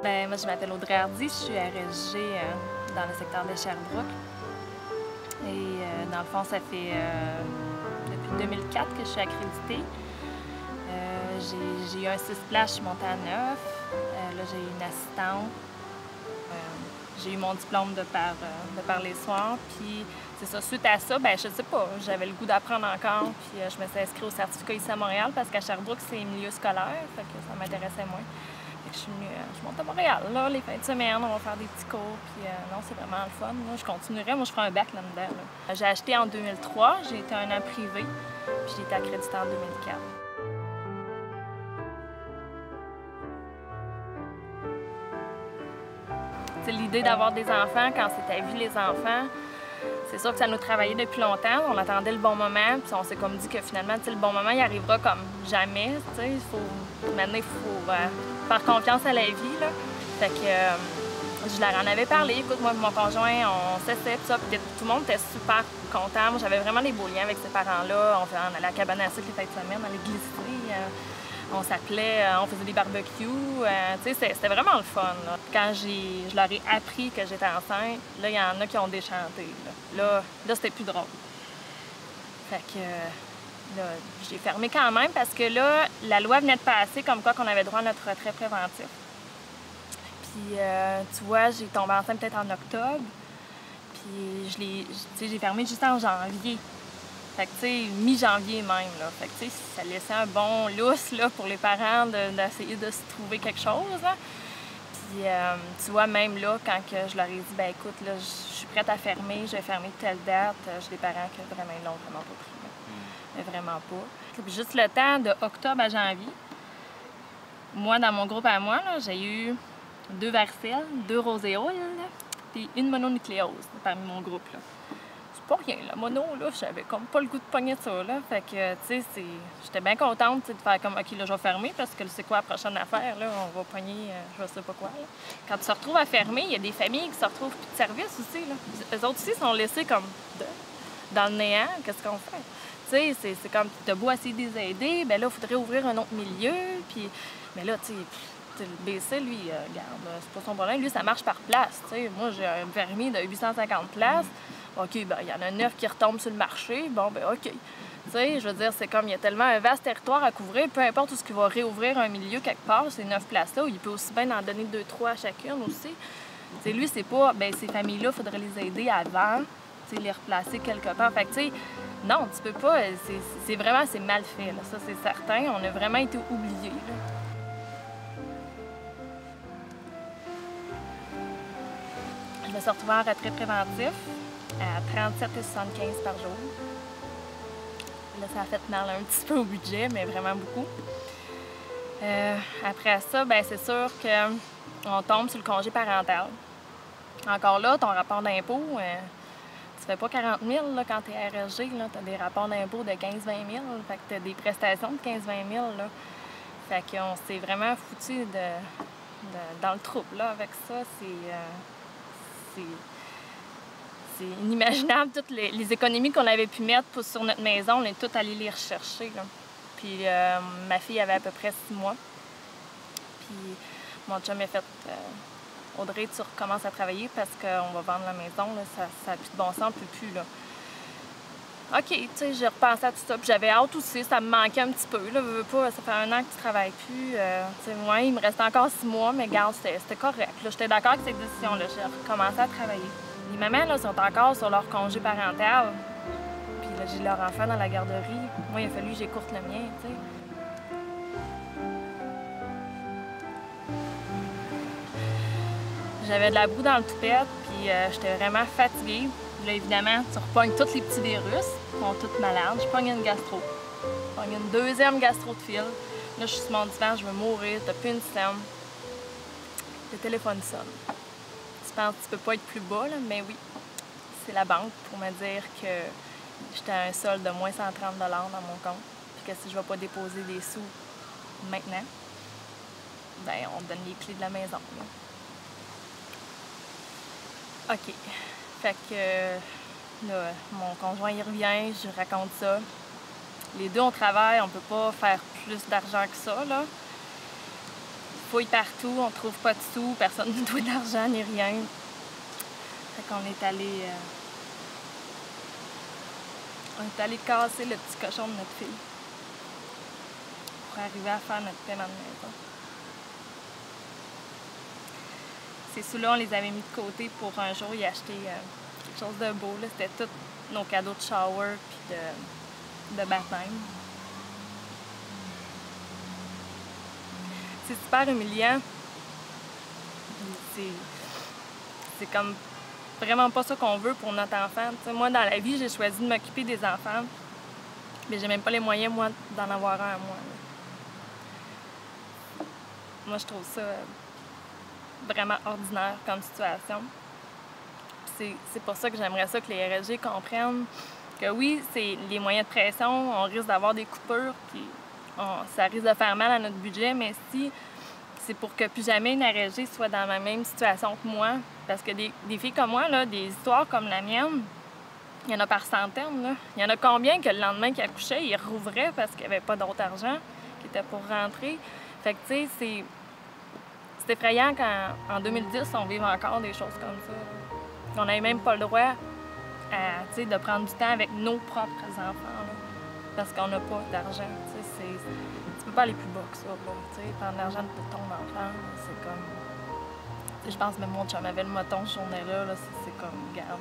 Ben, moi, je m'appelle Audrey Hardy, je suis RSG dans le secteur de Sherbrooke. Et dans le fond, ça fait depuis 2004 que je suis accréditée. J'ai eu un 6 places, je suis montée à 9. Là, j'ai eu une assistante. J'ai eu mon diplôme de par les soirs. Puis c'est ça, suite à ça, ben je sais pas, j'avais le goût d'apprendre encore. Puis je me suis inscrite au certificat ici à Montréal parce qu'à Sherbrooke, c'est milieu scolaire, fait que ça m'intéressait moins. Fait que je suis venue, je monte à Montréal, là, les fins de semaine, on va faire des petits cours. Puis non, c'est vraiment le fun. Moi, je continuerai, moi, je ferai un bac là-dedans. Là. J'ai acheté en 2003, j'ai été un an privé, puis j'ai été accréditée en 2004. L'idée d'avoir des enfants, quand c'est ta vie les enfants, c'est sûr que ça nous travaillait depuis longtemps. On attendait le bon moment, puis on s'est comme dit que finalement, le bon moment, il arrivera comme jamais. Maintenant, il faut faire confiance à la vie. Là. Fait que je leur en avais parlé. Écoute, moi et mon conjoint, on s'essaie, puis tout le monde était super content. Moi, j'avais vraiment des beaux liens avec ces parents-là. On allait à la cabane à sucre les fins de semaine, on allait glisser. On s'appelait, on faisait des barbecues, c'était vraiment le fun. Là. Quand je leur ai appris que j'étais enceinte, là, il y en a qui ont déchanté. Là, c'était plus drôle. Fait que là, j'ai fermé quand même parce que là, la loi venait de passer comme quoi qu'on avait droit à notre retrait préventif. Puis, tu vois, j'ai tombé enceinte peut-être en octobre, puis j'ai fermé juste en janvier. Fait que, tu sais, mi-janvier même, là. Fait que, tu sais, ça laissait un bon lousse, là, pour les parents d'essayer de se trouver quelque chose, là. Puis, tu vois, même là, quand je leur ai dit, ben écoute, là, je suis prête à fermer, je vais fermer telle date, j'ai des parents qui vraiment l'ont vraiment pas pris, là. Mais vraiment pas. Puis, juste le temps de octobre à janvier, moi, dans mon groupe à moi, là, j'ai eu 2 varicelles, 2 roséoles, puis une mononucléose parmi mon groupe, là. Pas rien, la mono, là, j'avais comme pas le goût de pogner de ça, là. Fait que, tu sais, j'étais bien contente de faire comme, OK, là, je vais fermer parce que c'est quoi la prochaine affaire, là, on va pogner, je sais pas quoi, là. Quand tu te retrouves à fermer, il y a des familles qui se retrouvent plus de service aussi, là. Eux autres aussi sont laissés comme dans le néant, qu'est-ce qu'on fait? Tu sais, c'est comme, t'as beau essayer de les aider, ben là, il faudrait ouvrir un autre milieu, puis, mais là, tu sais, le BC, lui, regarde, c'est pas son problème, lui, ça marche par place, tu sais. Moi, j'ai un permis de 850 places. OK, ben il y en a 9 qui retombent sur le marché. Bon, ben OK. Tu sais, je veux dire, c'est comme il y a tellement un vaste territoire à couvrir, peu importe où ce qui va réouvrir un milieu quelque part, ces 9 places-là, où il peut aussi bien en donner 2-3 à chacune aussi. Tu sais, lui, c'est pas, ben ces familles-là, il faudrait les aider avant, tu sais, les replacer quelque part. Fait que, tu sais, non, tu peux pas, c'est vraiment, c'est mal fait, là. Ça, c'est certain. On a vraiment été oubliés, là. Je me suis retrouvée en retrait préventif à 37,75 par jour. Là, ça a fait mal un petit peu au budget, mais vraiment beaucoup. Après ça, ben c'est sûr qu'on tombe sur le congé parental. Encore là, ton rapport d'impôt, tu fais pas 40 000 là, quand tu es RSG. Tu as des rapports d'impôt de 15-20 000. Fait que tu as des prestations de 15-20 000. Là. Fait qu'on s'est vraiment foutu dans le trouble là, avec ça. C'est inimaginable, toutes les économies qu'on avait pu mettre sur notre maison, on est toutes allées les rechercher. Là. Puis ma fille avait à peu près 6 mois. Puis mon chum a fait Audrey, tu recommences à travailler parce qu'on va vendre la maison, là, ça n'a plus de bon sens, on ne peut plus. Là. OK, tu sais, j'ai repensé à tout ça. Puis j'avais hâte aussi, ça me manquait un petit peu. Là, veux pas, ça fait 1 an que tu travailles plus. Tu sais, moi, il me restait encore 6 mois, mais regarde, c'était correct. J'étais d'accord avec cette décision-là. J'ai recommencé à travailler. Les mamans là, sont encore sur leur congé parental. Puis là, j'ai leur enfant dans la garderie. Moi, il a fallu que j'écourte le mien, tu sais. J'avais de la boue dans le toupette, puis j'étais vraiment fatiguée. Là, évidemment, tu repognes tous les petits virus, ils sont tous malades. Je pogne une gastro. Je pogne une 2e gastro de fil. Là, je suis sur mon divan, je veux mourir, t'as plus une scène. Le téléphone sonne. Tu penses que tu peux pas être plus bas, là, mais oui. C'est la banque pour me dire que j'étais à un solde de moins 130 $ dans mon compte. Puis que si je ne vais pas déposer des sous maintenant, ben on me donne les clés de la maison. Là. OK. Fait que là, mon conjoint il revient, je raconte ça. Les deux on travaille, on peut pas faire plus d'argent que ça, là. fouille partout, on trouve pas de sous, personne ne doit d'argent ni rien. Fait qu'on est allé casser le petit cochon de notre fille pour arriver à faire notre paiement de maison. Ces sous-là, on les avait mis de côté pour un jour y acheter quelque chose de beau. C'était tous nos cadeaux de shower puis de baptême. C'est super humiliant. C'est comme vraiment pas ça qu'on veut pour notre enfant. T'sais, moi, dans la vie, j'ai choisi de m'occuper des enfants, mais j'ai même pas les moyens, moi, d'en avoir un à moi. Là. Moi, je trouve ça vraiment ordinaire comme situation. C'est pour ça que j'aimerais ça que les RSG comprennent que oui, c'est les moyens de pression, on risque d'avoir des coupures, puis ça risque de faire mal à notre budget, mais si c'est pour que plus jamais une RSG soit dans la même situation que moi, parce que des filles comme moi, là, des histoires comme la mienne, il y en a par centaines. Là. Il y en a combien que le lendemain qu'ils accouchaient, ils rouvraient parce qu'il n'y avait pas d'autre argent qui était pour rentrer. Fait que, tu sais, c'est effrayant qu'en 2010, on vive encore des choses comme ça. On n'avait même pas le droit de prendre du temps avec nos propres enfants, là, parce qu'on n'a pas d'argent. Tu peux pas aller plus bas que ça. Prendre l'argent de ton enfant, c'est comme... Je pense que même mon chum avait le moton ce journée-là, c'est comme, regarde,